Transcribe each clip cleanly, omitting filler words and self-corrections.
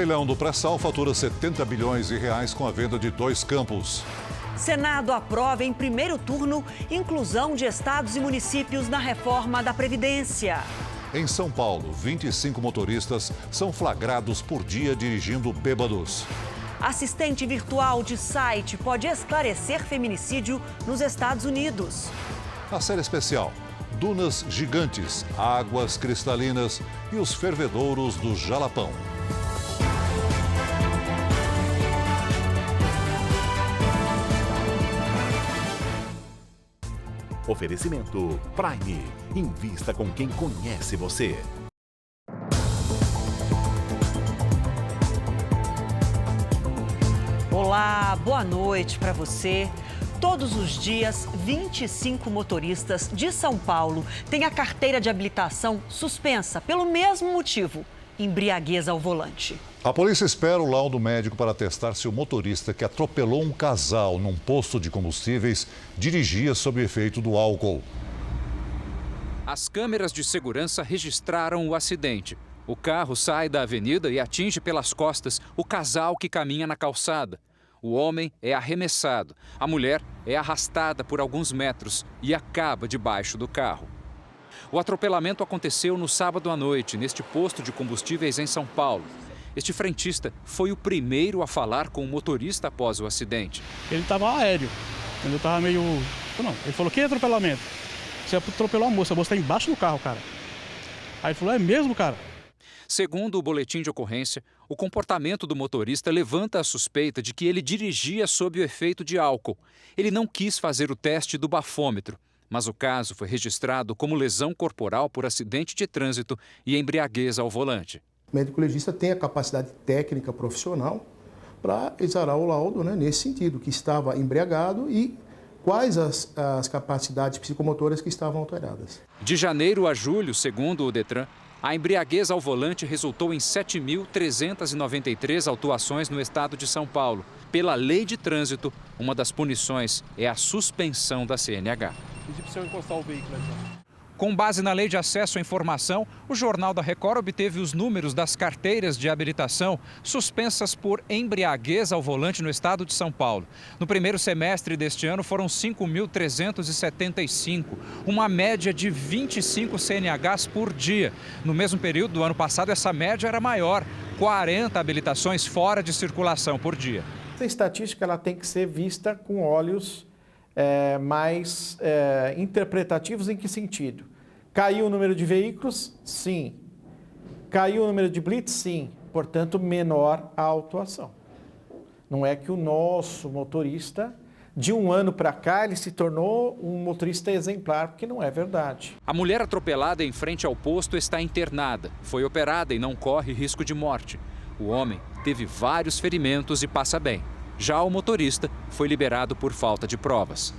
Leilão do pré-sal fatura 70 bilhões de reais com a venda de 2 campos. Senado aprova em primeiro turno inclusão de estados e municípios na reforma da Previdência. Em São Paulo, 25 motoristas são flagrados por dia dirigindo bêbados. Assistente virtual de site pode esclarecer feminicídio nos Estados Unidos. Na série especial, dunas gigantes, águas cristalinas e os fervedouros do Jalapão. Oferecimento Prime. Invista com quem conhece você. Olá, boa noite para você. Todos os dias, 25 motoristas de São Paulo têm a carteira de habilitação suspensa pelo mesmo motivo: embriaguez ao volante. A polícia espera o laudo médico para testar se o motorista que atropelou um casal num posto de combustíveis dirigia sob o efeito do álcool. As câmeras de segurança registraram o acidente. O carro sai da avenida e atinge pelas costas o casal que caminha na calçada. O homem é arremessado, a mulher é arrastada por alguns metros e acaba debaixo do carro. O atropelamento aconteceu no sábado à noite, neste posto de combustíveis em São Paulo. Este frentista foi o primeiro a falar com o motorista após o acidente. Ele estava aéreo, ele estava meio... Não, ele falou, que atropelamento? Você atropelou a moça está embaixo do carro, cara. Aí ele falou, é mesmo, cara? Segundo o boletim de ocorrência, o comportamento do motorista levanta a suspeita de que ele dirigia sob o efeito de álcool. Ele não quis fazer o teste do bafômetro, mas o caso foi registrado como lesão corporal por acidente de trânsito e embriaguez ao volante. O médico legista tem a capacidade técnica profissional para exarar o laudo, nesse sentido, que estava embriagado e quais as capacidades psicomotoras que estavam alteradas. De janeiro a julho, segundo o Detran, a embriaguez ao volante resultou em 7.393 autuações no estado de São Paulo. Pela lei de trânsito, uma das punições é a suspensão da CNH. Pedi para o senhor encostar o veículo aí. Com base na Lei de Acesso à Informação, o Jornal da Record obteve os números das carteiras de habilitação suspensas por embriaguez ao volante no estado de São Paulo. No primeiro semestre deste ano foram 5.375, uma média de 25 CNHs por dia. No mesmo período do ano passado, essa média era maior, 40 habilitações fora de circulação por dia. Essa estatística ela tem que ser vista com olhos mais interpretativos. Em que sentido? Caiu o número de veículos? Sim. Caiu o número de blitz? Sim. Portanto, menor a autuação. Não é que o nosso motorista, de um ano para cá, ele se tornou um motorista exemplar, porque não é verdade. A mulher atropelada em frente ao posto está internada. Foi operada e não corre risco de morte. O homem teve vários ferimentos e passa bem. Já o motorista foi liberado por falta de provas.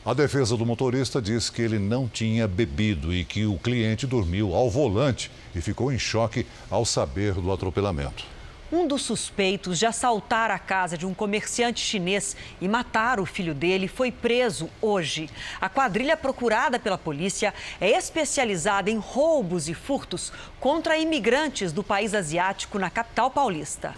A defesa do motorista diz que ele não tinha bebido e que o cliente dormiu ao volante e ficou em choque ao saber do atropelamento. Um dos suspeitos de assaltar a casa de um comerciante chinês e matar o filho dele foi preso hoje. A quadrilha procurada pela polícia é especializada em roubos e furtos contra imigrantes do país asiático na capital paulista.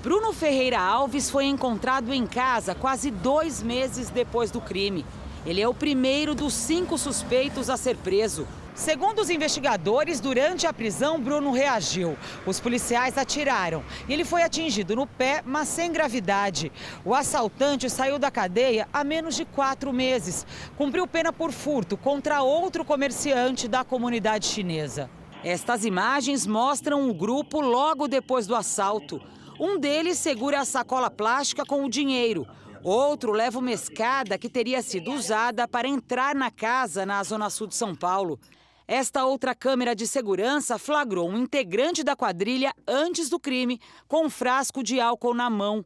Bruno Ferreira Alves foi encontrado em casa quase 2 meses depois do crime. Ele é o primeiro dos 5 suspeitos a ser preso. Segundo os investigadores, durante a prisão, Bruno reagiu. Os policiais atiraram. Ele foi atingido no pé, mas sem gravidade. O assaltante saiu da cadeia há menos de 4 meses. Cumpriu pena por furto contra outro comerciante da comunidade chinesa. Estas imagens mostram o grupo logo depois do assalto. Um deles segura a sacola plástica com o dinheiro. Outro leva uma escada que teria sido usada para entrar na casa na zona sul de São Paulo. Esta outra câmera de segurança flagrou um integrante da quadrilha antes do crime, com um frasco de álcool na mão.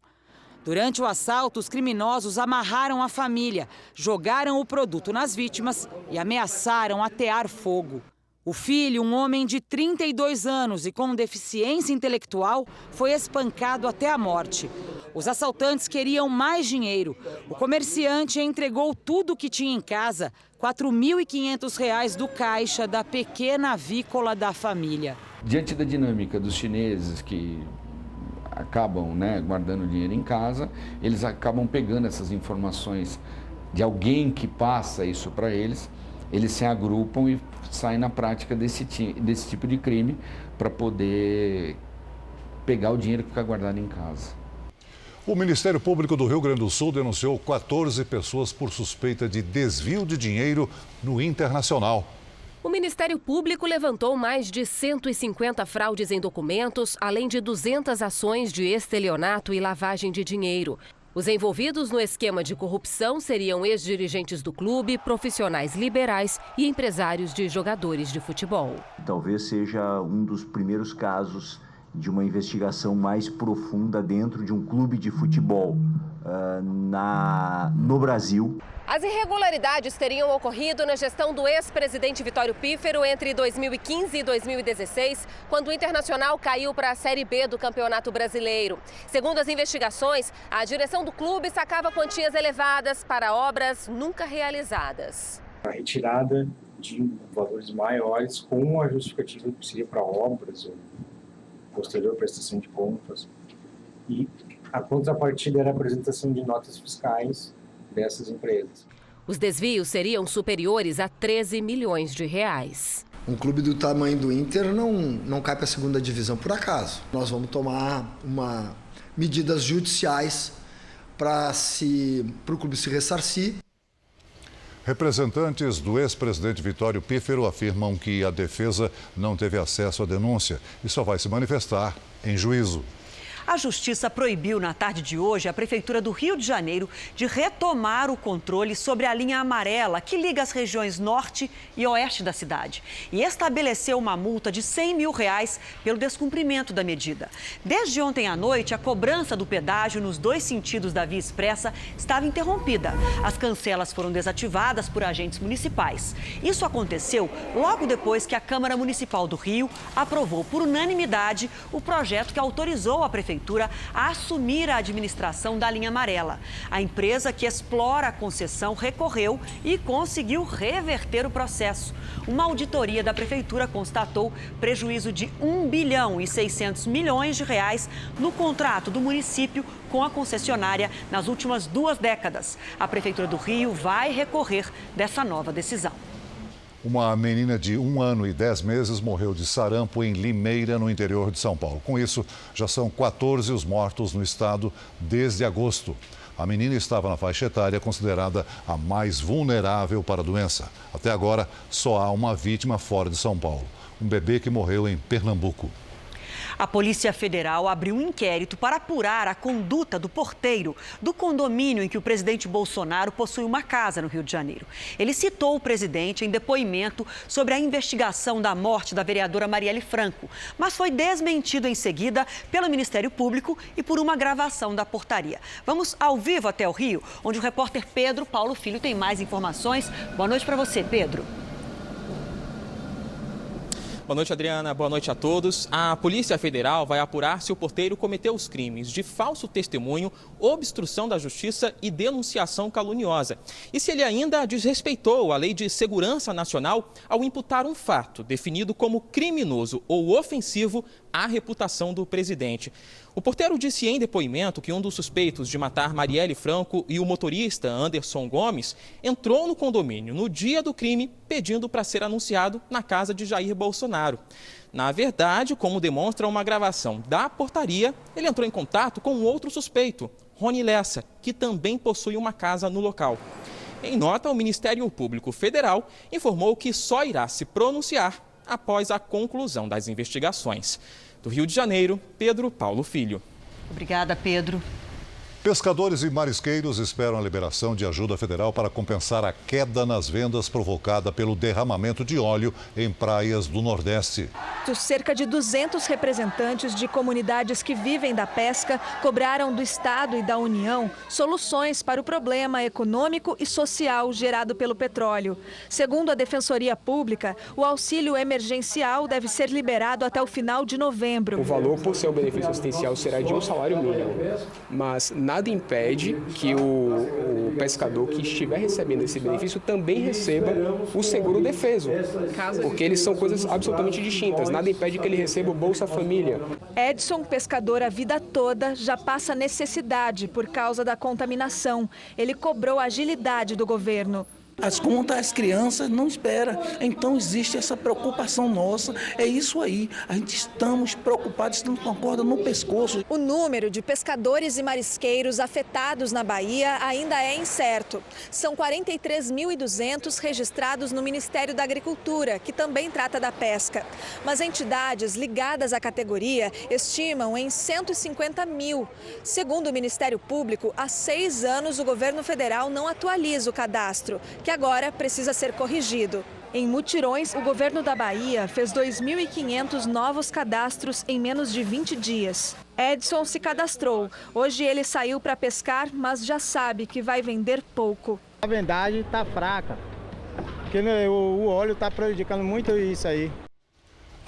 Durante o assalto, os criminosos amarraram a família, jogaram o produto nas vítimas e ameaçaram atear fogo. O filho, um homem de 32 anos e com deficiência intelectual, foi espancado até a morte. Os assaltantes queriam mais dinheiro. O comerciante entregou tudo o que tinha em casa, R$ 4.500 do caixa da pequena avícola da família. Diante da dinâmica dos chineses que acabam, né, guardando dinheiro em casa, eles acabam pegando essas informações de alguém que passa isso para eles se agrupam e saem na prática desse tipo de crime para poder pegar o dinheiro que fica guardado em casa. O Ministério Público do Rio Grande do Sul denunciou 14 pessoas por suspeita de desvio de dinheiro no Internacional. O Ministério Público levantou mais de 150 fraudes em documentos, além de 200 ações de estelionato e lavagem de dinheiro. Os envolvidos no esquema de corrupção seriam ex-dirigentes do clube, profissionais liberais e empresários de jogadores de futebol. Talvez seja um dos primeiros casos de uma investigação mais profunda dentro de um clube de futebol no Brasil. As irregularidades teriam ocorrido na gestão do ex-presidente Vitório Pífero entre 2015 e 2016, quando o Internacional caiu para a Série B do Campeonato Brasileiro. Segundo as investigações, a direção do clube sacava quantias elevadas para obras nunca realizadas. A retirada de valores maiores com a justificativa que seria para obras ou posterior prestação de contas. E a contrapartida era a apresentação de notas fiscais dessas empresas. Os desvios seriam superiores a 13 milhões de reais. Um clube do tamanho do Inter não cai para a segunda divisão por acaso. Nós vamos tomar medidas judiciais para o clube se ressarcir. Representantes do ex-presidente Vitório Pífero afirmam que a defesa não teve acesso à denúncia e só vai se manifestar em juízo. A Justiça proibiu na tarde de hoje a Prefeitura do Rio de Janeiro de retomar o controle sobre a linha amarela que liga as regiões norte e oeste da cidade e estabeleceu uma multa de R$100 mil pelo descumprimento da medida. Desde ontem à noite, a cobrança do pedágio nos dois sentidos da Via Expressa estava interrompida. As cancelas foram desativadas por agentes municipais. Isso aconteceu logo depois que a Câmara Municipal do Rio aprovou por unanimidade o projeto que autorizou a Prefeitura a assumir a administração da linha amarela. A empresa que explora a concessão recorreu e conseguiu reverter o processo. Uma auditoria da Prefeitura constatou prejuízo de R$1 bilhão e 600 milhões no contrato do município com a concessionária nas últimas 2 décadas. A Prefeitura do Rio vai recorrer dessa nova decisão. Uma menina de 1 ano e 10 meses morreu de sarampo em Limeira, no interior de São Paulo. Com isso, já são 14 os mortos no estado desde agosto. A menina estava na faixa etária considerada a mais vulnerável para a doença. Até agora, só há uma vítima fora de São Paulo. Um bebê que morreu em Pernambuco. A Polícia Federal abriu um inquérito para apurar a conduta do porteiro do condomínio em que o presidente Bolsonaro possui uma casa no Rio de Janeiro. Ele citou o presidente em depoimento sobre a investigação da morte da vereadora Marielle Franco, mas foi desmentido em seguida pelo Ministério Público e por uma gravação da portaria. Vamos ao vivo até o Rio, onde o repórter Pedro Paulo Filho tem mais informações. Boa noite para você, Pedro. Boa noite, Adriana. Boa noite a todos. A Polícia Federal vai apurar se o porteiro cometeu os crimes de falso testemunho, obstrução da justiça e denunciação caluniosa. E se ele ainda desrespeitou a Lei de Segurança Nacional ao imputar um fato definido como criminoso ou ofensivo à reputação do presidente. O porteiro disse em depoimento que um dos suspeitos de matar Marielle Franco e o motorista Anderson Gomes entrou no condomínio no dia do crime pedindo para ser anunciado na casa de Jair Bolsonaro. Na verdade, como demonstra uma gravação da portaria, ele entrou em contato com outro suspeito, Rony Lessa, que também possui uma casa no local. Em nota, o Ministério Público Federal informou que só irá se pronunciar após a conclusão das investigações. Do Rio de Janeiro, Pedro Paulo Filho. Obrigada, Pedro. Pescadores e marisqueiros esperam a liberação de ajuda federal para compensar a queda nas vendas provocada pelo derramamento de óleo em praias do Nordeste. Cerca de 200 representantes de comunidades que vivem da pesca cobraram do Estado e da União soluções para o problema econômico e social gerado pelo petróleo. Segundo a Defensoria Pública, o auxílio emergencial deve ser liberado até o final de novembro. O valor, por ser um benefício assistencial, será de um salário mínimo, mas na nada impede que o pescador que estiver recebendo esse benefício também receba o seguro defeso, porque eles são coisas absolutamente distintas. Nada impede que ele receba o Bolsa Família. Edson, pescador a vida toda, já passa necessidade por causa da contaminação. Ele cobrou a agilidade do governo. As contas, as crianças não esperam, então existe essa preocupação nossa, é isso aí, a gente estamos preocupados, estamos com a corda no pescoço. O número de pescadores e marisqueiros afetados na Bahia ainda é incerto. São 43.200 registrados no Ministério da Agricultura, que também trata da pesca. Mas entidades ligadas à categoria estimam em 150 mil. Segundo o Ministério Público, há 6 anos o governo federal não atualiza o cadastro, que agora precisa ser corrigido. Em mutirões, o governo da Bahia fez 2.500 novos cadastros em menos de 20 dias. Edson se cadastrou. Hoje ele saiu para pescar, mas já sabe que vai vender pouco. A vendagem está fraca, porque o óleo está prejudicando muito isso aí.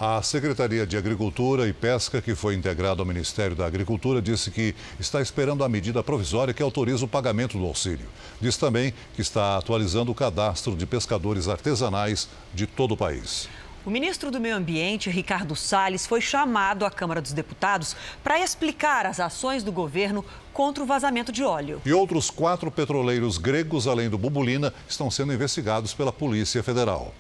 A Secretaria de Agricultura e Pesca, que foi integrada ao Ministério da Agricultura, disse que está esperando a medida provisória que autoriza o pagamento do auxílio. Diz também que está atualizando o cadastro de pescadores artesanais de todo o país. O ministro do Meio Ambiente, Ricardo Salles, foi chamado à Câmara dos Deputados para explicar as ações do governo contra o vazamento de óleo. E outros 4 petroleiros gregos, além do Bubulina, estão sendo investigados pela Polícia Federal.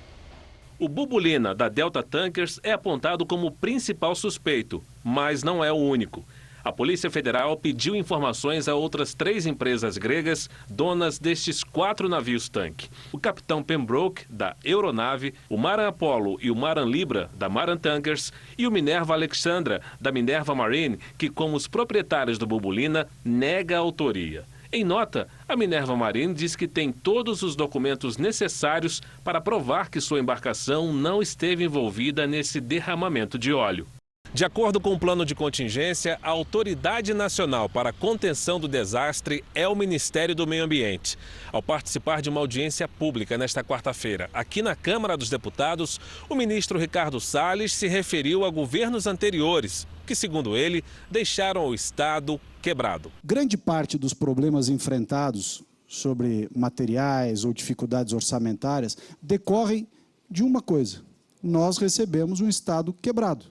O Bubulina, da Delta Tankers, é apontado como o principal suspeito, mas não é o único. A Polícia Federal pediu informações a outras 3 empresas gregas, donas destes 4 navios-tanque. O capitão Pembroke, da Euronave, o Maran Apollo e o Maran Libra, da Maran Tankers, e o Minerva Alexandra, da Minerva Marine, que, como os proprietários do Bubulina, nega a autoria. Em nota, a Minerva Marine diz que tem todos os documentos necessários para provar que sua embarcação não esteve envolvida nesse derramamento de óleo. De acordo com o plano de contingência, a Autoridade Nacional para a Contenção do Desastre é o Ministério do Meio Ambiente. Ao participar de uma audiência pública nesta quarta-feira, aqui na Câmara dos Deputados, o ministro Ricardo Salles se referiu a governos anteriores, que, segundo ele, deixaram o Estado quebrado. Grande parte dos problemas enfrentados sobre materiais ou dificuldades orçamentárias decorrem de uma coisa: nós recebemos um Estado quebrado.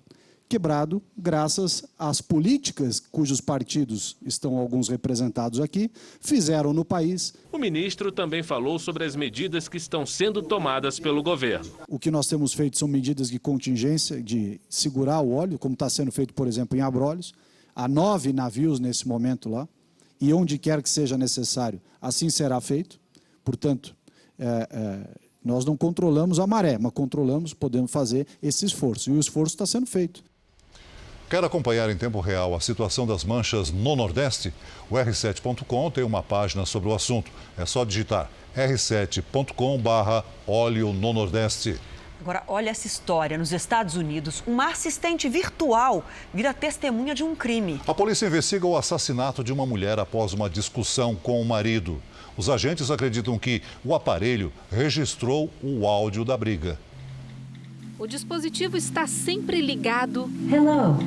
Quebrado graças às políticas cujos partidos estão alguns representados aqui, fizeram no país. O ministro também falou sobre as medidas que estão sendo tomadas pelo governo. O que nós temos feito são medidas de contingência, de segurar o óleo, como está sendo feito, por exemplo, em Abrolhos. Há 9 navios nesse momento lá, e onde quer que seja necessário, assim será feito. Portanto, nós não controlamos a maré, mas controlamos, podemos fazer esse esforço, e o esforço está sendo feito. Quer acompanhar em tempo real a situação das manchas no Nordeste? O R7.com tem uma página sobre o assunto. É só digitar r7.com/óleo no Nordeste. Agora, olha essa história. Nos Estados Unidos, uma assistente virtual vira testemunha de um crime. A polícia investiga o assassinato de uma mulher após uma discussão com o marido. Os agentes acreditam que o aparelho registrou o áudio da briga. O dispositivo está sempre ligado,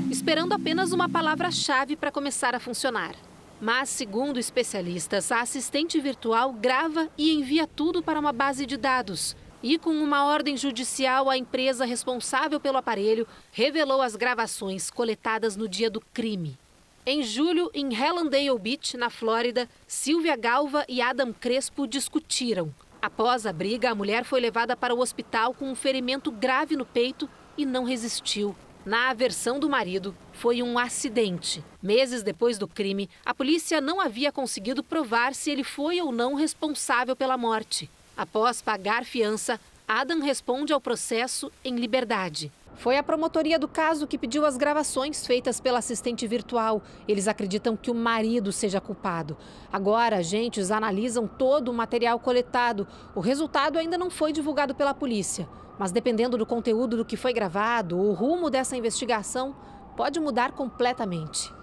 esperando apenas uma palavra-chave para começar a funcionar. Mas, segundo especialistas, a assistente virtual grava e envia tudo para uma base de dados. E com uma ordem judicial, a empresa responsável pelo aparelho revelou as gravações coletadas no dia do crime. Em julho, em Hallandale Beach, na Flórida, Silvia Galva e Adam Crespo discutiram. Após a briga, a mulher foi levada para o hospital com um ferimento grave no peito e não resistiu. Na versão do marido, foi um acidente. Meses depois do crime, a polícia não havia conseguido provar se ele foi ou não responsável pela morte. Após pagar fiança, Adam responde ao processo em liberdade. Foi a promotoria do caso que pediu as gravações feitas pela assistente virtual. Eles acreditam que o marido seja culpado. Agora, agentes analisam todo o material coletado. O resultado ainda não foi divulgado pela polícia. Mas dependendo do conteúdo do que foi gravado, o rumo dessa investigação pode mudar completamente.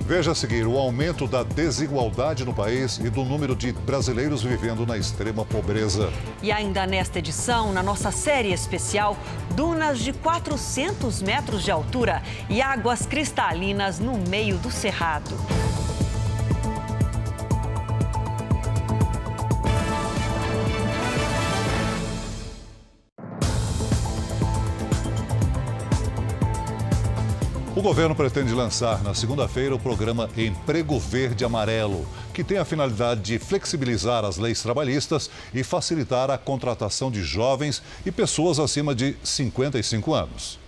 Veja a seguir o aumento da desigualdade no país e do número de brasileiros vivendo na extrema pobreza. E ainda nesta edição, na nossa série especial, dunas de 400 metros de altura e águas cristalinas no meio do cerrado. O governo pretende lançar na segunda-feira o programa Emprego Verde Amarelo, que tem a finalidade de flexibilizar as leis trabalhistas e facilitar a contratação de jovens e pessoas acima de 55 anos.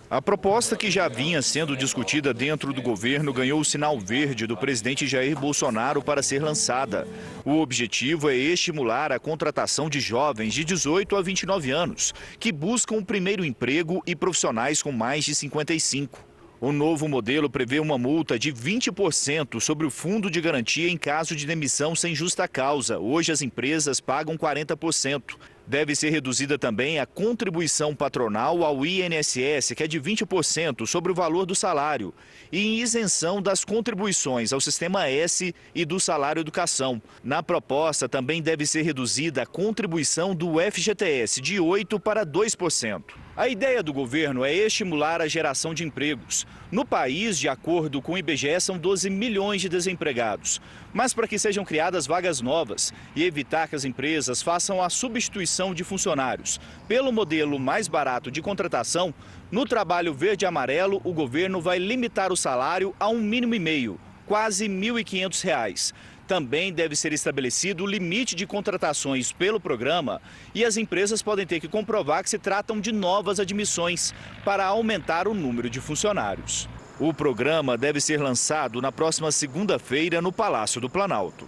A proposta, que já vinha sendo discutida dentro do governo, ganhou o sinal verde do presidente Jair Bolsonaro para ser lançada. O objetivo é estimular a contratação de jovens de 18 a 29 anos, que buscam o primeiro emprego, e profissionais com mais de 55. O novo modelo prevê uma multa de 20% sobre o fundo de garantia em caso de demissão sem justa causa. Hoje as empresas pagam 40%. Deve ser reduzida também a contribuição patronal ao INSS, que é de 20% sobre o valor do salário, e em isenção das contribuições ao Sistema S e do Salário Educação. Na proposta também deve ser reduzida a contribuição do FGTS de 8% para 2%. A ideia do governo é estimular a geração de empregos. No país, de acordo com o IBGE, são 12 milhões de desempregados. Mas para que sejam criadas vagas novas e evitar que as empresas façam a substituição de funcionários pelo modelo mais barato de contratação, no trabalho verde e amarelo, o governo vai limitar o salário a um mínimo e meio, quase R$ 1.500. Também deve ser estabelecido o limite de contratações pelo programa, e as empresas podem ter que comprovar que se tratam de novas admissões para aumentar o número de funcionários. O programa deve ser lançado na próxima segunda-feira no Palácio do Planalto.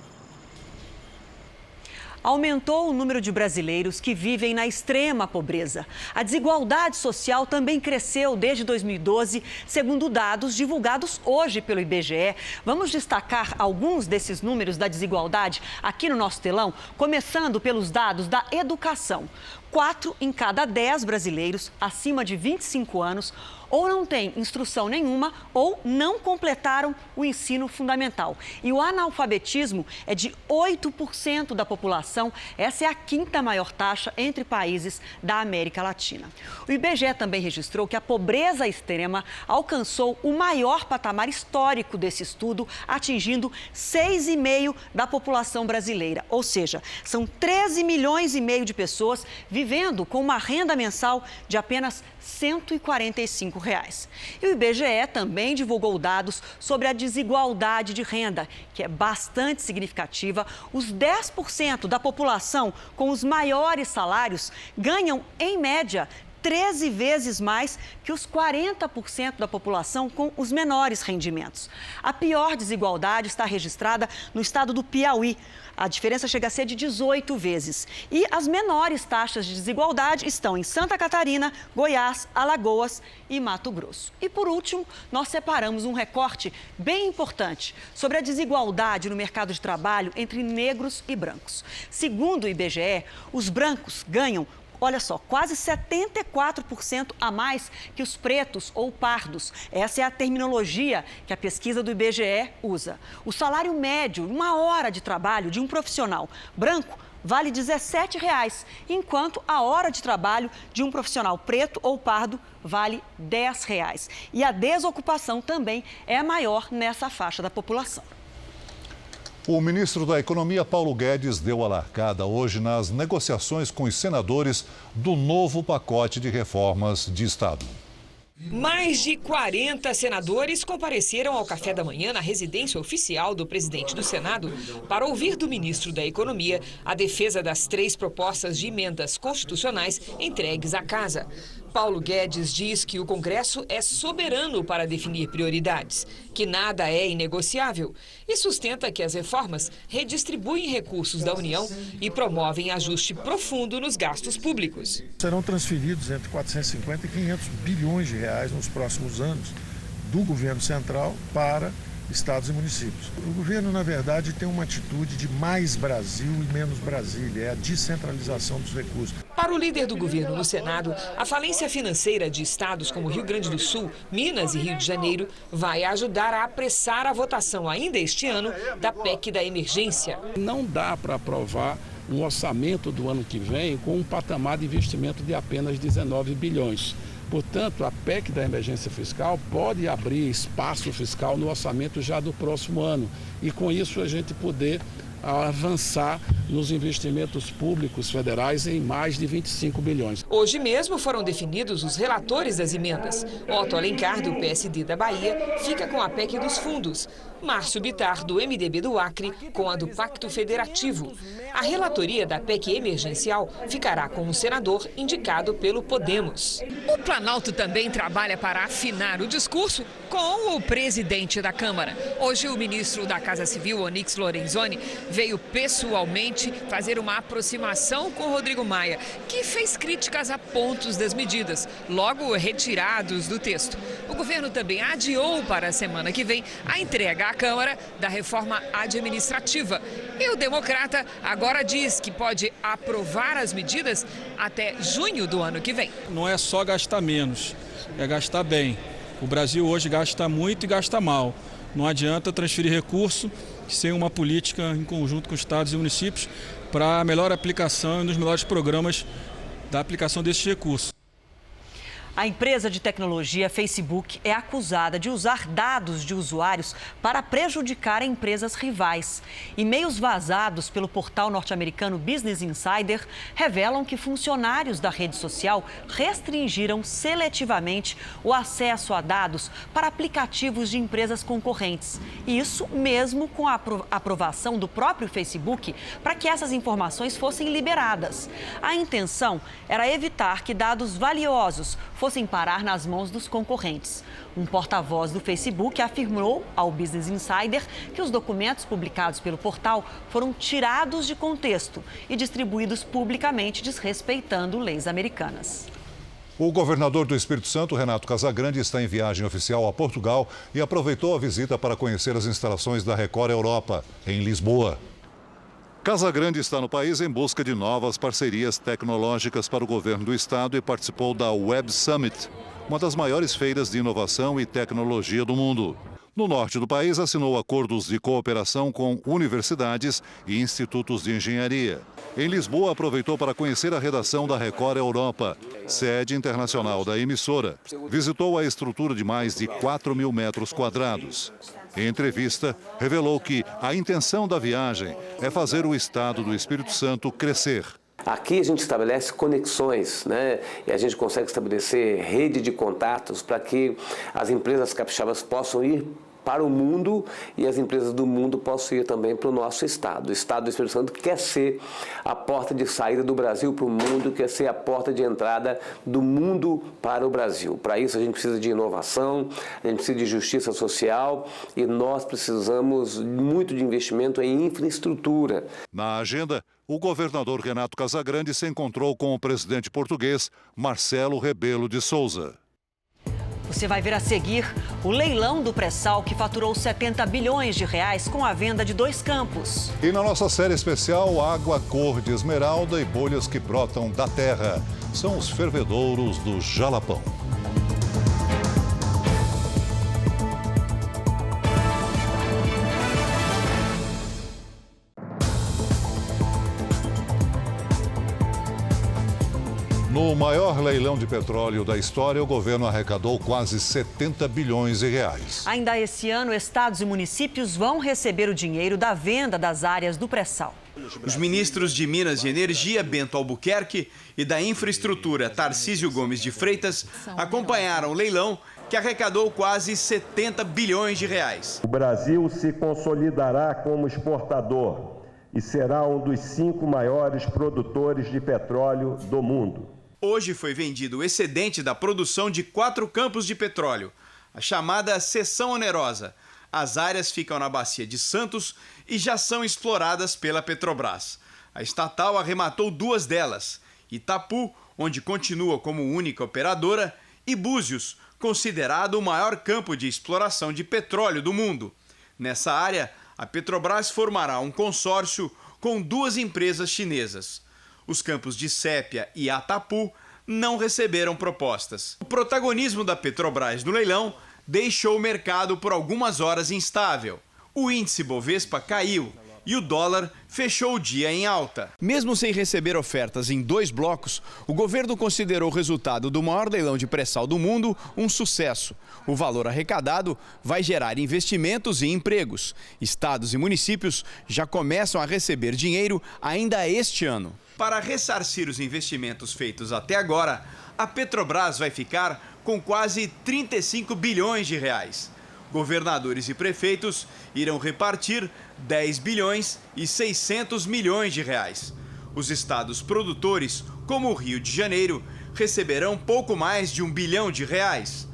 Aumentou o número de brasileiros que vivem na extrema pobreza. A desigualdade social também cresceu desde 2012, segundo dados divulgados hoje pelo IBGE. Vamos destacar alguns desses números da desigualdade aqui no nosso telão, começando pelos dados da educação. 4 em cada 10 brasileiros acima de 25 anos ou não têm instrução nenhuma ou não completaram o ensino fundamental. E o analfabetismo é de 8% da população. Essa é a 5ª maior taxa entre países da América Latina. O IBGE também registrou que a pobreza extrema alcançou o maior patamar histórico desse estudo, atingindo 6,5% da população brasileira. Ou seja, são 13 milhões e meio de pessoas vivendo com uma renda mensal de apenas R$ 145. E o IBGE também divulgou dados sobre a desigualdade de renda, que é bastante significativa. Os 10% da população com os maiores salários ganham, em média, 13 vezes mais que os 40% da população com os menores rendimentos. A pior desigualdade está registrada no estado do Piauí. A diferença chega a ser de 18 vezes. E as menores taxas de desigualdade estão em Santa Catarina, Goiás, Alagoas e Mato Grosso. E por último, nós separamos um recorte bem importante sobre a desigualdade no mercado de trabalho entre negros e brancos. Segundo o IBGE, os brancos ganham, olha só, quase 74% a mais que os pretos ou pardos. Essa é a terminologia que a pesquisa do IBGE usa. O salário médio, uma hora de trabalho de um profissional branco, vale R$ 17, enquanto a hora de trabalho de um profissional preto ou pardo vale R$ 10. E a desocupação também é maior nessa faixa da população. O ministro da Economia, Paulo Guedes, deu a largada hoje nas negociações com os senadores do novo pacote de reformas de Estado. Mais de 40 senadores compareceram ao café da manhã na residência oficial do presidente do Senado para ouvir do ministro da Economia a defesa das 3 propostas de emendas constitucionais entregues à casa. Paulo Guedes diz que o Congresso é soberano para definir prioridades, que nada é inegociável, e sustenta que as reformas redistribuem recursos da União e promovem ajuste profundo nos gastos públicos. Serão transferidos entre 450 e 500 bilhões de reais nos próximos anos do governo central para estados e municípios. O governo, na verdade, tem uma atitude de mais Brasil e menos Brasília, é a descentralização dos recursos. Para o líder do governo no Senado, a falência financeira de estados como Rio Grande do Sul, Minas e Rio de Janeiro vai ajudar a apressar a votação ainda este ano da PEC da emergência. Não dá para aprovar um orçamento do ano que vem com um patamar de investimento de apenas 19 bilhões. Portanto, a PEC da emergência fiscal pode abrir espaço fiscal no orçamento já do próximo ano e, com isso, a gente poder avançar nos investimentos públicos federais em mais de 25 bilhões. Hoje mesmo foram definidos os relatores das emendas. Otto Alencar, do PSD da Bahia, fica com a PEC dos fundos. Márcio Bittar, do MDB do Acre, com a do Pacto Federativo. A relatoria da PEC emergencial ficará com o senador indicado pelo Podemos. O Planalto também trabalha para afinar o discurso com o presidente da Câmara. Hoje, o ministro da Casa Civil, Onyx Lorenzoni, veio pessoalmente fazer uma aproximação com Rodrigo Maia, que fez críticas a pontos das medidas, logo retirados do texto. O governo também adiou para a semana que vem a entrega à Câmara da reforma administrativa. E o democrata agora diz que pode aprovar as medidas até junho do ano que vem. Não é só gastar menos, é gastar bem. O Brasil hoje gasta muito e gasta mal. Não adianta transferir recurso sem uma política em conjunto com estados e municípios para a melhor aplicação e nos melhores programas da aplicação desses recursos. A empresa de tecnologia Facebook é acusada de usar dados de usuários para prejudicar empresas rivais. E-mails vazados pelo portal norte-americano Business Insider revelam que funcionários da rede social restringiram seletivamente o acesso a dados para aplicativos de empresas concorrentes. Isso mesmo com a aprovação do próprio Facebook para que essas informações fossem liberadas. A intenção era evitar que dados valiosos fossem parar nas mãos dos concorrentes. Um porta-voz do Facebook afirmou ao Business Insider que os documentos publicados pelo portal foram tirados de contexto e distribuídos publicamente, desrespeitando leis americanas. O governador do Espírito Santo, Renato Casagrande, está em viagem oficial a Portugal e aproveitou a visita para conhecer as instalações da Record Europa, em Lisboa. Casagrande está no país em busca de novas parcerias tecnológicas para o governo do estado e participou da Web Summit, uma das maiores feiras de inovação e tecnologia do mundo. No norte do país, assinou acordos de cooperação com universidades e institutos de engenharia. Em Lisboa, aproveitou para conhecer a redação da Record Europa, sede internacional da emissora. Visitou a estrutura de mais de 4.000 metros quadrados. Em entrevista, revelou que a intenção da viagem é fazer o estado do Espírito Santo crescer. Aqui a gente estabelece conexões, né? E a gente consegue estabelecer rede de contatos para que as empresas capixabas possam ir para o mundo e as empresas do mundo possam ir também para o nosso estado. O estado do Espírito Santo quer ser a porta de saída do Brasil para o mundo, quer ser a porta de entrada do mundo para o Brasil. Para isso a gente precisa de inovação, a gente precisa de justiça social e nós precisamos muito de investimento em infraestrutura. Na agenda, o governador Renato Casagrande se encontrou com o presidente português Marcelo Rebelo de Sousa. Você vai ver a seguir o leilão do pré-sal que faturou 70 bilhões de reais com a venda de 2 campos. E na nossa série especial, água cor de esmeralda e bolhas que brotam da terra. São os fervedouros do Jalapão. No maior leilão de petróleo da história, o governo arrecadou quase 70 bilhões de reais. Ainda esse ano, estados e municípios vão receber o dinheiro da venda das áreas do pré-sal. Os ministros de Minas e Energia, Bento Albuquerque, e da Infraestrutura, Tarcísio Gomes de Freitas, acompanharam o leilão que arrecadou quase 70 bilhões de reais. O Brasil se consolidará como exportador e será um dos 5 maiores produtores de petróleo do mundo. Hoje foi vendido o excedente da produção de 4 campos de petróleo, a chamada cessão onerosa. As áreas ficam na Bacia de Santos e já são exploradas pela Petrobras. A estatal arrematou 2 delas, Itapu, onde continua como única operadora, e Búzios, considerado o maior campo de exploração de petróleo do mundo. Nessa área, a Petrobras formará um consórcio com 2 empresas chinesas. Os campos de Sépia e Atapu não receberam propostas. O protagonismo da Petrobras no leilão deixou o mercado por algumas horas instável. O índice Bovespa caiu e o dólar fechou o dia em alta. Mesmo sem receber ofertas em 2 blocos, o governo considerou o resultado do maior leilão de pré-sal do mundo um sucesso. O valor arrecadado vai gerar investimentos e empregos. Estados e municípios já começam a receber dinheiro ainda este ano. Para ressarcir os investimentos feitos até agora, a Petrobras vai ficar com quase 35 bilhões de reais. Governadores e prefeitos irão repartir 10 bilhões e 600 milhões de reais. Os estados produtores, como o Rio de Janeiro, receberão pouco mais de 1 bilhão de reais.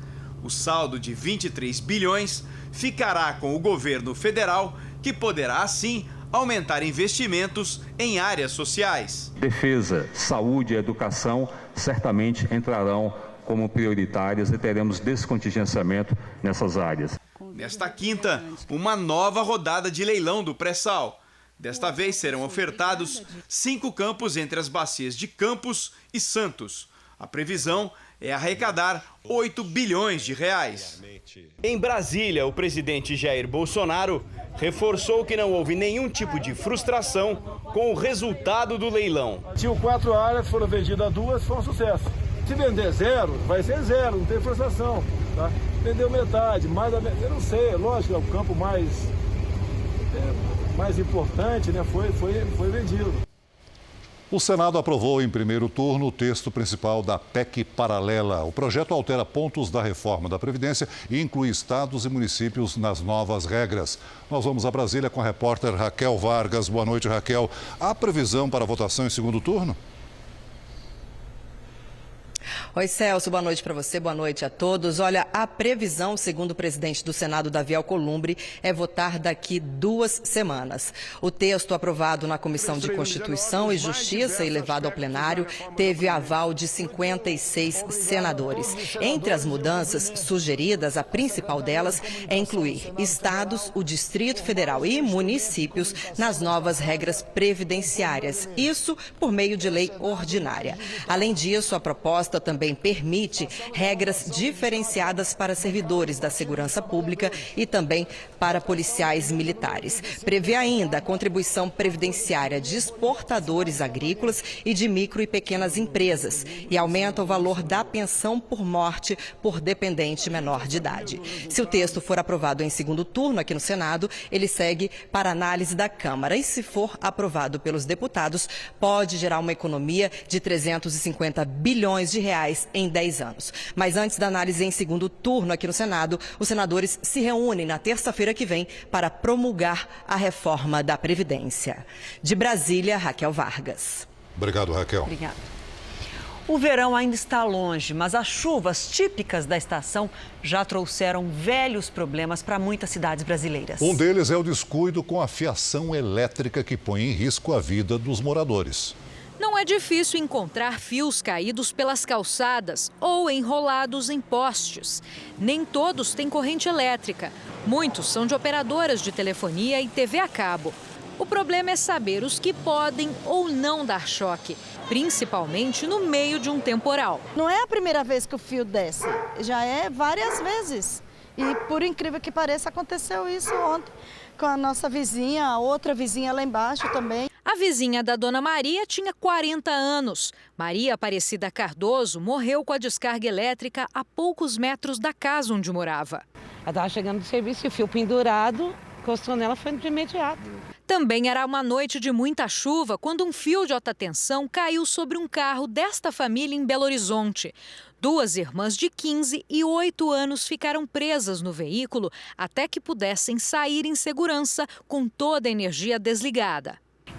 O saldo de 23 bilhões ficará com o governo federal, que poderá, assim, aumentar investimentos em áreas sociais. Defesa, saúde e educação certamente entrarão como prioritárias e teremos descontingenciamento nessas áreas. Nesta quinta, uma nova rodada de leilão do pré-sal. Desta vez serão ofertados 5 campos entre as bacias de Campos e Santos. A previsão é arrecadar 8 bilhões de reais. Em Brasília, o presidente Jair Bolsonaro reforçou que não houve nenhum tipo de frustração com o resultado do leilão. Tinham 4 áreas, foram vendidas 2, foi um sucesso. Se vender 0, vai ser 0, não tem frustração. Tá? Vendeu metade, mais da metade, eu não sei, lógico, é o campo mais importante, né? Foi vendido. O Senado aprovou em primeiro turno o texto principal da PEC paralela. O projeto altera pontos da reforma da Previdência e inclui estados e municípios nas novas regras. Nós vamos a Brasília com a repórter Raquel Vargas. Boa noite, Raquel. Há previsão para votação em segundo turno? Oi, Celso, boa noite para você, boa noite a todos. Olha, a previsão, segundo o presidente do Senado, Davi Alcolumbre, é votar daqui 2 semanas. O texto aprovado na Comissão de Constituição e Justiça e levado ao plenário teve aval de 56 senadores. Entre as mudanças sugeridas, a principal delas é incluir estados, o Distrito Federal e municípios nas novas regras previdenciárias. Isso por meio de lei ordinária. Além disso, a proposta também permite regras diferenciadas para servidores da segurança pública e também para policiais militares. Prevê ainda a contribuição previdenciária de exportadores agrícolas e de micro e pequenas empresas e aumenta o valor da pensão por morte por dependente menor de idade. Se o texto for aprovado em segundo turno aqui no Senado, ele segue para análise da Câmara e, se for aprovado pelos deputados, pode gerar uma economia de 350 bilhões de reais em 10 anos. Mas antes da análise em segundo turno aqui no Senado, os senadores se reúnem na terça-feira que vem para promulgar a reforma da Previdência. De Brasília, Raquel Vargas. Obrigado, Raquel. Obrigada. O verão ainda está longe, mas as chuvas típicas da estação já trouxeram velhos problemas para muitas cidades brasileiras. Um deles é o descuido com a fiação elétrica que põe em risco a vida dos moradores. Não é difícil encontrar fios caídos pelas calçadas ou enrolados em postes. Nem todos têm corrente elétrica. Muitos são de operadoras de telefonia e TV a cabo. O problema é saber os que podem ou não dar choque, principalmente no meio de um temporal. Não é a primeira vez que o fio desce, já é várias vezes. E por incrível que pareça, aconteceu isso ontem com a nossa vizinha, a outra vizinha lá embaixo também. A vizinha da Dona Maria tinha 40 anos. Maria Aparecida Cardoso morreu com a descarga elétrica a poucos metros da casa onde morava. Ela estava chegando do serviço e o fio pendurado, encostou nela, foi de imediato. Também era uma noite de muita chuva quando um fio de alta tensão caiu sobre um carro desta família em Belo Horizonte. 2 irmãs de 15 e 8 anos ficaram presas no veículo até que pudessem sair em segurança com toda a energia desligada.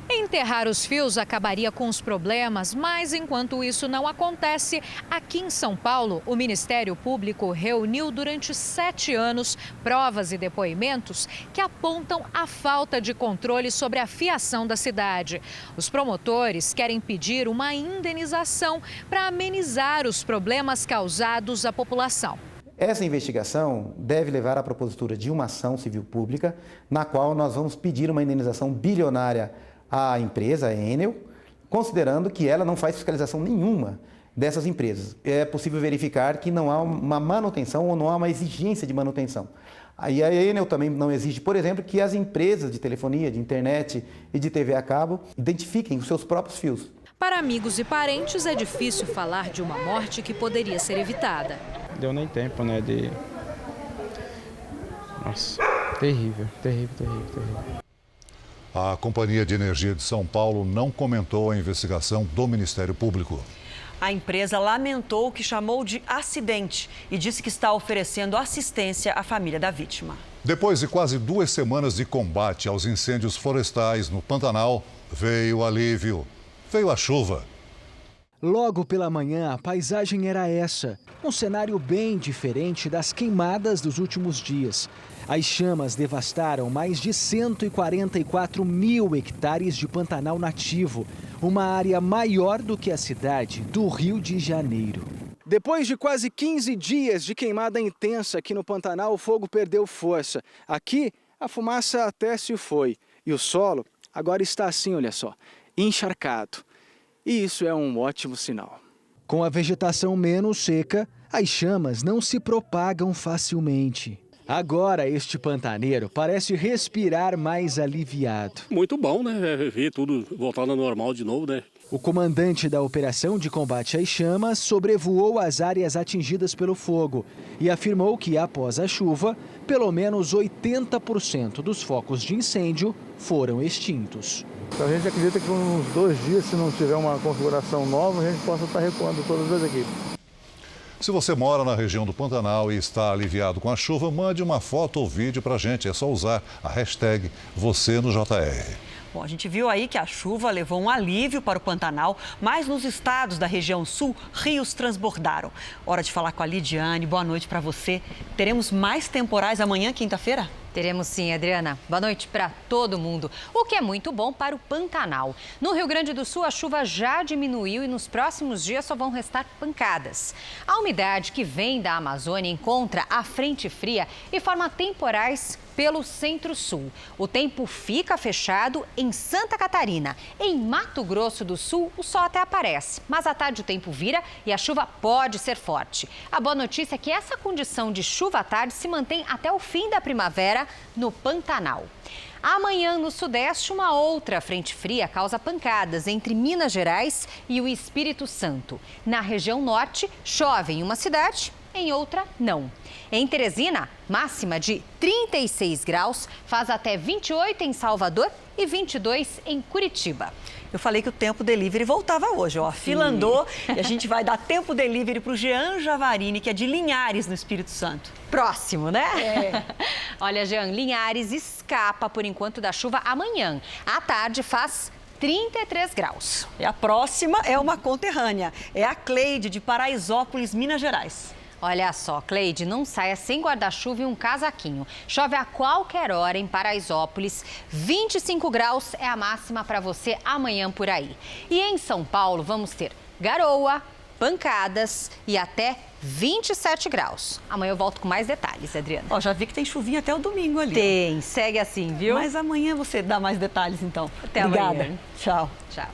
Enterrar os fios acabaria com os problemas, mas enquanto isso não acontece, aqui em São Paulo, o Ministério Público reuniu durante 7 anos provas e depoimentos que apontam a falta de controle sobre a fiação da cidade. Os promotores querem pedir uma indenização para amenizar os problemas causados à população. Essa investigação deve levar à propositura de uma ação civil pública, na qual nós vamos pedir uma indenização bilionária à empresa, a Enel, considerando que ela não faz fiscalização nenhuma dessas empresas. É possível verificar que não há uma manutenção ou não há uma exigência de manutenção. Aí a Enel também não exige, por exemplo, que as empresas de telefonia, de internet e de TV a cabo identifiquem os seus próprios fios. Para amigos e parentes, é difícil falar de uma morte que poderia ser evitada. Deu nem tempo, né, Nossa, terrível. A Companhia de Energia de São Paulo não comentou a investigação do Ministério Público. A empresa lamentou o que chamou de acidente e disse que está oferecendo assistência à família da vítima. Depois de quase 2 semanas de combate aos incêndios florestais no Pantanal, veio o alívio. Veio a chuva. Logo pela manhã, a paisagem era essa. Um cenário bem diferente das queimadas dos últimos dias. As chamas devastaram mais de 144 mil hectares de Pantanal nativo, uma área maior do que a cidade do Rio de Janeiro. Depois de quase 15 dias de queimada intensa aqui no Pantanal, o fogo perdeu força. Aqui, a fumaça até se foi. E o solo agora está assim, olha só, encharcado. E isso é um ótimo sinal. Com a vegetação menos seca, as chamas não se propagam facilmente. Agora este pantaneiro parece respirar mais aliviado. Muito bom, né? Ver tudo voltando ao normal de novo, né? O comandante da operação de combate às chamas sobrevoou as áreas atingidas pelo fogo e afirmou que, após a chuva, pelo menos 80% dos focos de incêndio foram extintos. Então a gente acredita que uns 2 dias, se não tiver uma configuração nova, a gente possa estar recuando todas as equipes. Se você mora na região do Pantanal e está aliviado com a chuva, mande uma foto ou vídeo para a gente. É só usar a hashtag #VocêNoJR. Bom, a gente viu aí que a chuva levou um alívio para o Pantanal, mas nos estados da região sul, rios transbordaram. Hora de falar com a Lidiane. Boa noite para você. Teremos mais temporais amanhã, quinta-feira? Teremos sim, Adriana. Boa noite para todo mundo. O que é muito bom para o Pantanal. No Rio Grande do Sul, a chuva já diminuiu e nos próximos dias só vão restar pancadas. A umidade que vem da Amazônia encontra a frente fria e forma temporais pelo centro-sul. O tempo fica fechado em Santa Catarina. Em Mato Grosso do Sul, o sol até aparece, mas à tarde o tempo vira e a chuva pode ser forte. A boa notícia é que essa condição de chuva à tarde se mantém até o fim da primavera no Pantanal. Amanhã, no Sudeste, uma outra frente fria causa pancadas entre Minas Gerais e o Espírito Santo. Na região norte, chove em uma cidade, em outra, não. Em Teresina, máxima de 36 graus, faz até 28 em Salvador e 22 em Curitiba. Eu falei que o Tempo Delivery voltava hoje, ó. A fila andou e a gente vai dar Tempo Delivery para o Jean Javarini, que é de Linhares, no Espírito Santo. Próximo, né? É. Olha, Jean, Linhares escapa, por enquanto, da chuva amanhã. À tarde faz 33 graus. E a próxima é uma conterrânea. É a Cleide, de Paraisópolis, Minas Gerais. Olha só, Cleide, não saia sem guarda-chuva e um casaquinho. Chove a qualquer hora em Paraisópolis. 25 graus é a máxima para você amanhã por aí. E em São Paulo vamos ter garoa, pancadas e até 27 graus. Amanhã eu volto com mais detalhes, Adriana. Ó, já vi que tem chuvinha até o domingo ali. Tem, segue assim, viu? Mas amanhã você dá mais detalhes, então. Até Obrigada. amanhã. Tchau. Tchau.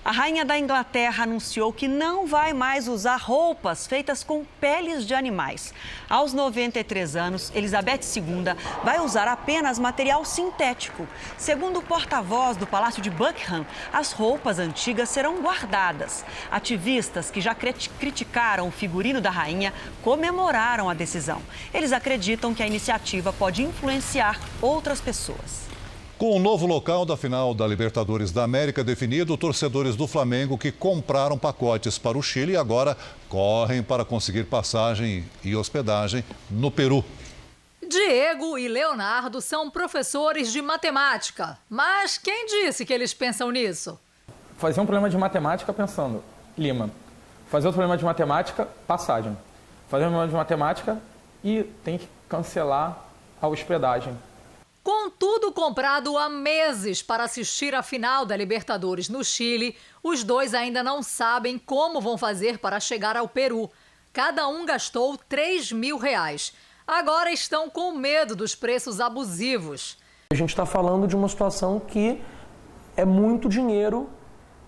A rainha da Inglaterra anunciou que não vai mais usar roupas feitas com peles de animais. Aos 93 anos, Elizabeth II vai usar apenas material sintético. Segundo o porta-voz do Palácio de Buckingham, as roupas antigas serão guardadas. Ativistas que já criticaram o figurino da rainha comemoraram a decisão. Eles acreditam que a iniciativa pode influenciar outras pessoas. Com o novo local da final da Libertadores da América definido, torcedores do Flamengo que compraram pacotes para o Chile agora correm para conseguir passagem e hospedagem no Peru. Diego e Leonardo são professores de matemática. Mas quem disse que eles pensam nisso? Fazer um problema de matemática pensando, Lima. Fazer outro problema de matemática, passagem. Fazer um problema de matemática e tem que cancelar a hospedagem. Com tudo comprado há meses para assistir a final da Libertadores no Chile, os dois ainda não sabem como vão fazer para chegar ao Peru. Cada um gastou R$3.000. Agora estão com medo dos preços abusivos. A gente está falando de uma situação que é muito dinheiro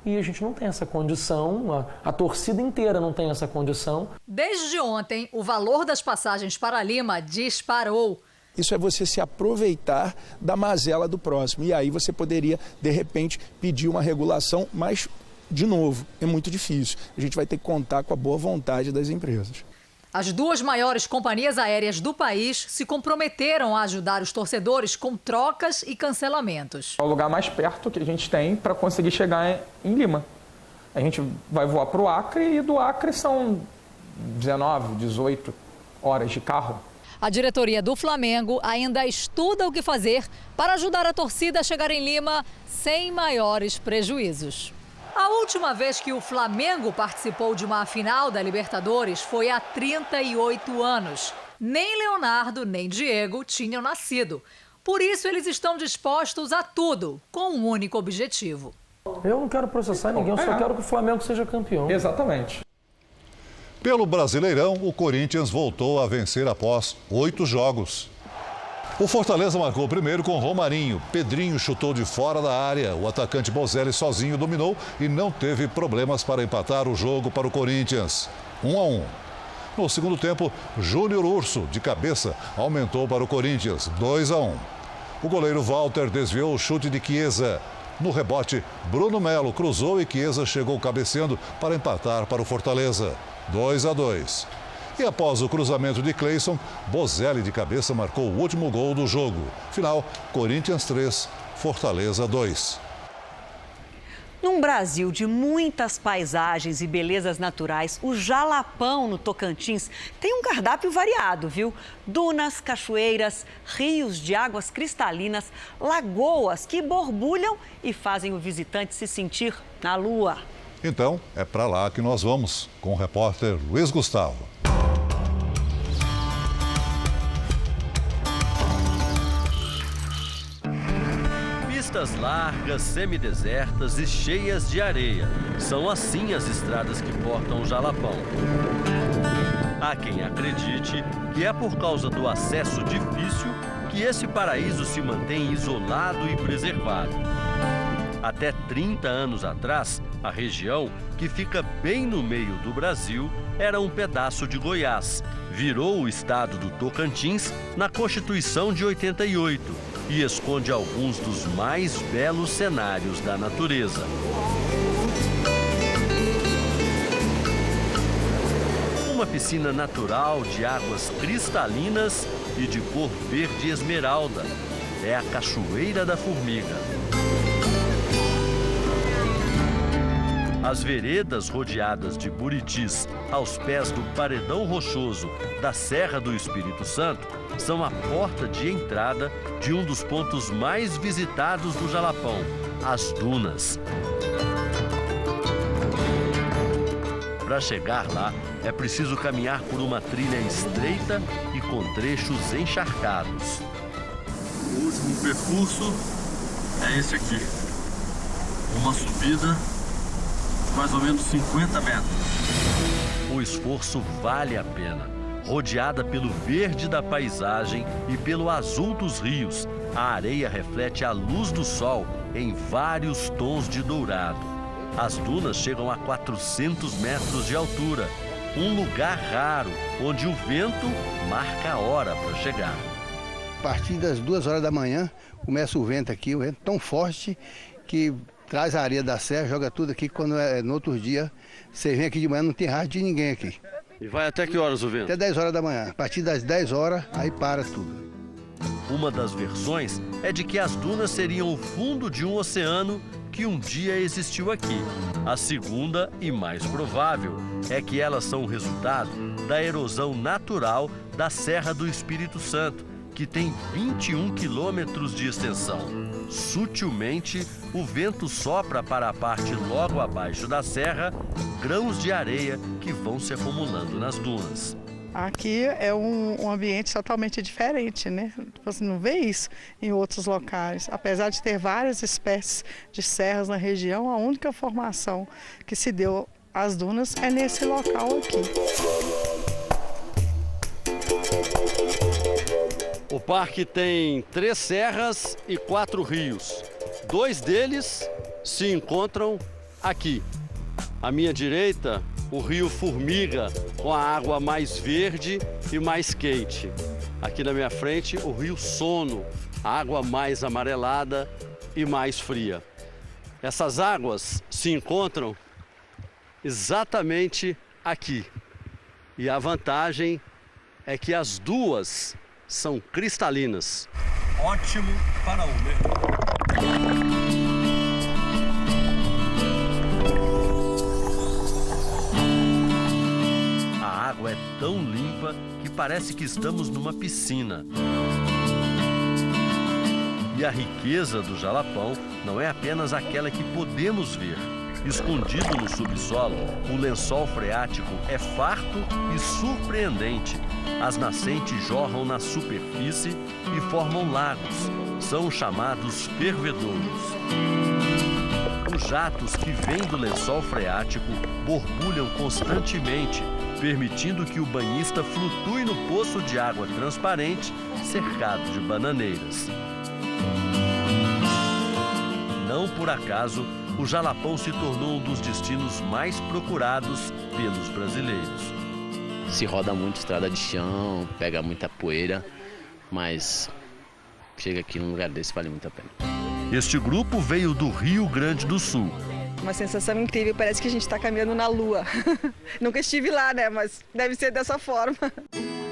e a gente não tem essa condição, a torcida inteira não tem essa condição. Desde ontem, o valor das passagens para Lima disparou. Isso é você se aproveitar da mazela do próximo. E aí você poderia, de repente, pedir uma regulação, mas, de novo, é muito difícil. A gente vai ter que contar com a boa vontade das empresas. As duas maiores companhias aéreas do país se comprometeram a ajudar os torcedores com trocas e cancelamentos. É o lugar mais perto que a gente tem para conseguir chegar em Lima. A gente vai voar para o Acre e do Acre são 19, 18 horas de carro. A diretoria do Flamengo ainda estuda o que fazer para ajudar a torcida a chegar em Lima sem maiores prejuízos. A última vez que o Flamengo participou de uma final da Libertadores foi há 38 anos. Nem Leonardo nem Diego tinham nascido. Por isso, eles estão dispostos a tudo, com um único objetivo. Eu não quero processar ninguém, eu só quero que o Flamengo seja campeão. Exatamente. Pelo Brasileirão, o Corinthians voltou a vencer após 8 jogos. O Fortaleza marcou primeiro com Romarinho. Pedrinho chutou de fora da área. O atacante Bozelli sozinho dominou e não teve problemas para empatar o jogo para o Corinthians. 1-1. No segundo tempo, Júnior Urso, de cabeça, aumentou para o Corinthians. 2-1. O goleiro Walter desviou o chute de Chiesa. No rebote, Bruno Melo cruzou e Chiesa chegou cabeceando para empatar para o Fortaleza. 2-2. E após o cruzamento de Cleison, Bozelli de cabeça marcou o último gol do jogo. Final, Corinthians 3, Fortaleza 2. Num Brasil de muitas paisagens e belezas naturais, o Jalapão, no Tocantins, tem um cardápio variado, viu? Dunas, cachoeiras, rios de águas cristalinas, lagoas que borbulham e fazem o visitante se sentir na lua. Então, é para lá que nós vamos, com o repórter Luiz Gustavo. Pistas largas, semidesertas e cheias de areia. São assim as estradas que portam o Jalapão. Há quem acredite que é por causa do acesso difícil que esse paraíso se mantém isolado e preservado. Até 30 anos atrás, a região, que fica bem no meio do Brasil, era um pedaço de Goiás. Virou o estado do Tocantins na Constituição de 88 e esconde alguns dos mais belos cenários da natureza. Uma piscina natural de águas cristalinas e de cor verde esmeralda. É a Cachoeira da Formiga. As veredas rodeadas de buritis aos pés do paredão rochoso da Serra do Espírito Santo são a porta de entrada de um dos pontos mais visitados do Jalapão, as dunas. Para chegar lá, é preciso caminhar por uma trilha estreita e com trechos encharcados. O último percurso é esse aqui. Uma subida mais ou menos 50 metros. O esforço vale a pena. Rodeada pelo verde da paisagem e pelo azul dos rios, a areia reflete a luz do sol em vários tons de dourado. As dunas chegam a 400 metros de altura, um lugar raro onde o vento marca a hora para chegar. A partir das 2 horas da manhã começa o vento aqui, o vento tão forte que traz a areia da serra, joga tudo aqui. Quando é no outro dia, você vem aqui de manhã, não tem rastro de ninguém aqui. E vai até que horas o vento? Até 10 horas da manhã. A partir das 10 horas, aí para tudo. Uma das versões é de que as dunas seriam o fundo de um oceano que um dia existiu aqui. A segunda, e mais provável, é que elas são o resultado da erosão natural da Serra do Espírito Santo, que tem 21 quilômetros de extensão. Sutilmente, o vento sopra para a parte logo abaixo da serra grãos de areia que vão se acumulando nas dunas. Aqui é um ambiente totalmente diferente, né? Você não vê isso em outros locais. Apesar de ter várias espécies de serras na região, a única formação que se deu às dunas é nesse local aqui. O parque tem 3 serras e 4 rios. 2 deles se encontram aqui. À minha direita, o rio Formiga, com a água mais verde e mais quente. Aqui na minha frente, o rio Sono, água mais amarelada e mais fria. Essas águas se encontram exatamente aqui. E a vantagem é que as duas são cristalinas. Ótimo para o mergulho. A água é tão limpa que parece que estamos numa piscina. E a riqueza do Jalapão não é apenas aquela que podemos ver. Escondido no subsolo, o lençol freático é farto e surpreendente. As nascentes jorram na superfície e formam lagos. São chamados fervedouros. Os jatos que vêm do lençol freático borbulham constantemente, permitindo que o banhista flutue no poço de água transparente, cercado de bananeiras. Não por acaso, o Jalapão se tornou um dos destinos mais procurados pelos brasileiros. Se roda muito estrada de chão, pega muita poeira, mas chega aqui num lugar desse vale muito a pena. Este grupo veio do Rio Grande do Sul. Uma sensação incrível, parece que a gente está caminhando na Lua. Nunca estive lá, né? Mas deve ser dessa forma.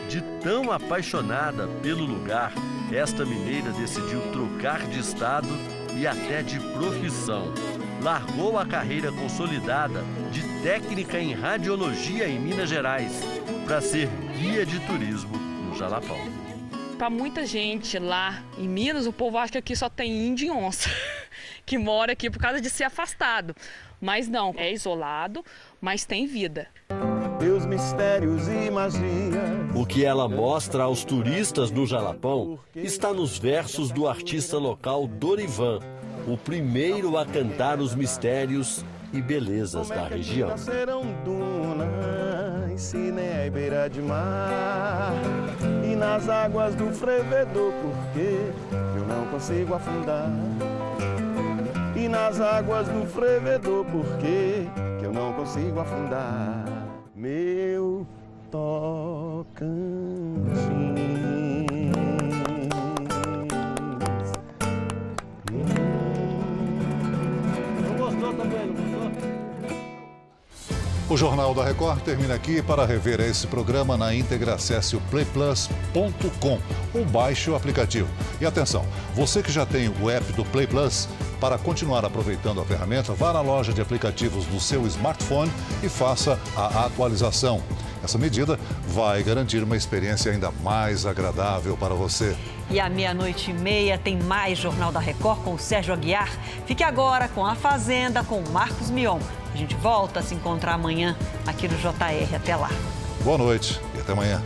De tão apaixonada pelo lugar, esta mineira decidiu trocar de estado e até de profissão. Largou a carreira consolidada de técnica em radiologia em Minas Gerais para ser guia de turismo no Jalapão. Para muita gente lá em Minas, o povo acha que aqui só tem índio e onça, que mora aqui por causa de ser afastado. Mas não, é isolado, mas tem vida. Deus, mistérios e magia. O que ela mostra aos turistas no Jalapão está nos versos do artista local Dorivan, o primeiro a cantar os mistérios e belezas da região. Serão dunas, Siné e beira de mar, e nas águas do fervedor, porque eu não consigo afundar. E nas águas do fervedor, porque eu não consigo afundar. Meu Tocantins. O Jornal da Record termina aqui. Para rever esse programa na íntegra, acesse o playplus.com ou baixe o aplicativo. E atenção, você que já tem o app do Play Plus, para continuar aproveitando a ferramenta, vá na loja de aplicativos do seu smartphone e faça a atualização. Essa medida vai garantir uma experiência ainda mais agradável para você. E à 00:30 tem mais Jornal da Record com o Sérgio Aguiar. Fique agora com A Fazenda, com o Marcos Mion. A gente volta a se encontrar amanhã aqui no JR. Até lá. Boa noite e até amanhã.